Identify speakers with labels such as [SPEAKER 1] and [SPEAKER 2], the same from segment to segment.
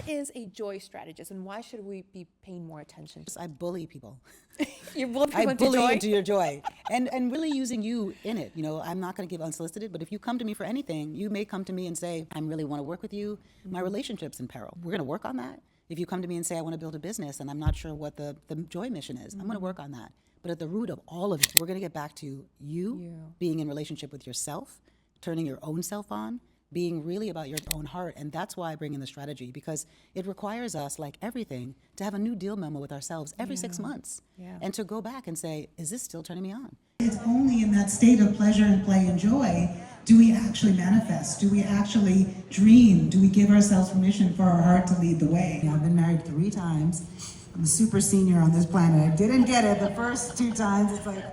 [SPEAKER 1] What is a joy strategist, and why should we be paying more attention?
[SPEAKER 2] I bully people.
[SPEAKER 1] You bully people
[SPEAKER 2] I
[SPEAKER 1] into
[SPEAKER 2] bully
[SPEAKER 1] joy?
[SPEAKER 2] into your joy, and really using you in it. I'm not going to give unsolicited, but if you come to me for anything, you may come to me and say, I really want to work with you. My relationship's in peril. We're going to work on that. If you come to me and say, I want to build a business and I'm not sure what the joy mission is, I'm going to work on that. But at the root of all of it, we're going to get back to you being in relationship with yourself, turning your own self on, being really about your own heart. And that's why I bring in the strategy, because it requires us, like everything, to have a new deal memo with ourselves every 6 months. And to go back and say, is this still turning me on?
[SPEAKER 3] It's only in that state of pleasure and play and joy do we actually manifest, do we actually dream, do we give ourselves permission for our heart to lead the way. I've been married 3 times. I'm a super senior on this planet. I didn't get it the first 2 times. It's like,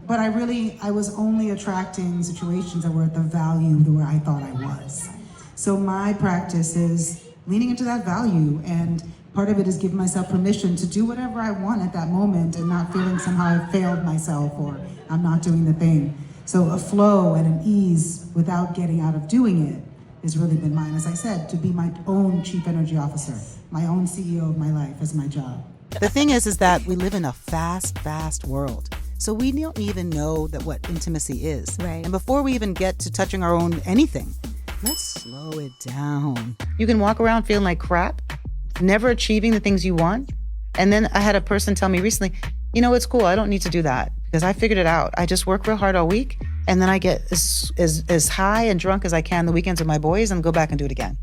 [SPEAKER 3] but I was only attracting situations that were at the value the way I thought I was. So my practice is leaning into that value, and part of it is giving myself permission to do whatever I want at that moment and not feeling somehow I failed myself or I'm not doing the thing. So a flow and an ease without getting out of doing it has really been mine. As I said, to be my own chief energy officer, my own CEO of my life as my job.
[SPEAKER 2] The thing is that we live in a fast world. So we don't even know that what intimacy is.
[SPEAKER 1] Right.
[SPEAKER 2] And before we even get to touching our own anything, let's slow it down. You can walk around feeling like crap, never achieving the things you want. And then I had a person tell me recently, it's cool. I don't need to do that because I figured it out. I just work real hard all week. And then I get as high and drunk as I can the weekends with my boys and go back and do it again.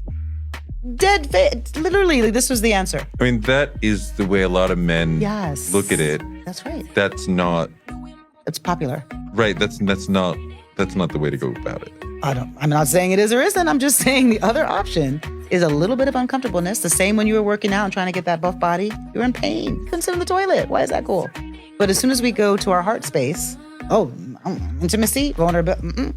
[SPEAKER 2] Dead fit. Literally, this was the answer.
[SPEAKER 4] I mean, that is the way a lot of men look at it.
[SPEAKER 2] That's right.
[SPEAKER 4] That's not...
[SPEAKER 2] It's popular.
[SPEAKER 4] Right. That's not the way to go about it.
[SPEAKER 2] I'm not saying it is or isn't. I'm just saying the other option is a little bit of uncomfortableness. The same when you were working out and trying to get that buff body, you're in pain. You couldn't sit in the toilet. Why is that cool? But as soon as we go to our heart space, intimacy, vulnerability,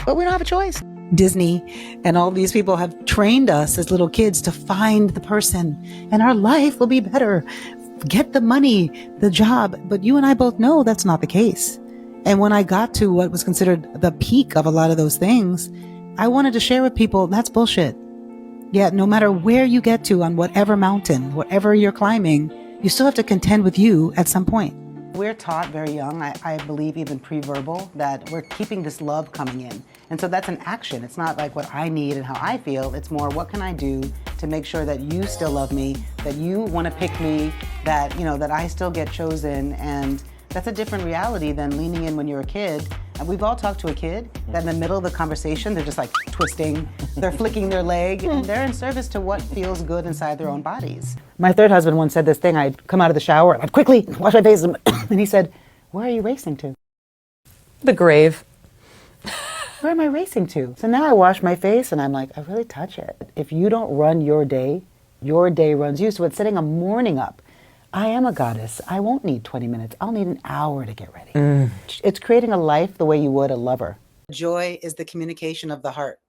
[SPEAKER 2] but we don't have a choice. Disney and all these people have trained us as little kids to find the person and our life will be better. Get the money, the job. But you and I both know that's not the case. And when I got to what was considered the peak of a lot of those things, I wanted to share with people that's bullshit. Yet no matter where you get to on whatever mountain, whatever you're climbing, you still have to contend with you at some point. We're taught very young, I believe even pre-verbal, that we're keeping this love coming in. And so that's an action. It's not like what I need and how I feel. It's more, what can I do to make sure that you still love me, that you want to pick me, that, that I still get chosen. And that's a different reality than leaning in when you're a kid. And we've all talked to a kid that in the middle of the conversation, they're just like twisting, they're flicking their leg, and they're in service to what feels good inside their own bodies. My third husband once said this thing, I'd come out of the shower, I'd quickly wash my face, and he said, where are you racing to?
[SPEAKER 5] The grave.
[SPEAKER 2] Where am I racing to? So now I wash my face and I'm like, I really touch it. If you don't run your day runs you. So it's setting a morning up. I am a goddess. I won't need 20 minutes. I'll need an hour to get ready. It's creating a life the way you would a lover. Joy is the communication of the heart.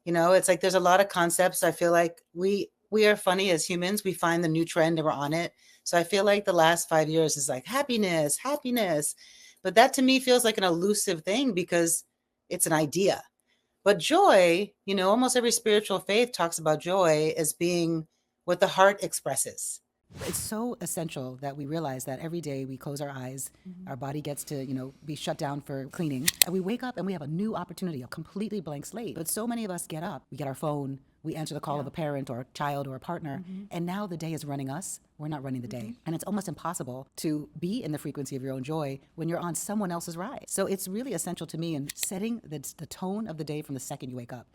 [SPEAKER 2] It's like there's a lot of concepts. I feel like we are funny as humans. We find the new trend and we're on it. So I feel like the last 5 years is like happiness. But that to me feels like an elusive thing because it's an idea. But joy, almost every spiritual faith talks about joy as being what the heart expresses. It's so essential that we realize that every day we close our eyes, our body gets to, be shut down for cleaning, and we wake up and we have a new opportunity, a completely blank slate. But so many of us get up, we get our phone, we answer the call of a parent or a child or a partner, and now the day is running us. We're not running the day. And it's almost impossible to be in the frequency of your own joy when you're on someone else's ride. So it's really essential to me in setting the tone of the day from the second you wake up.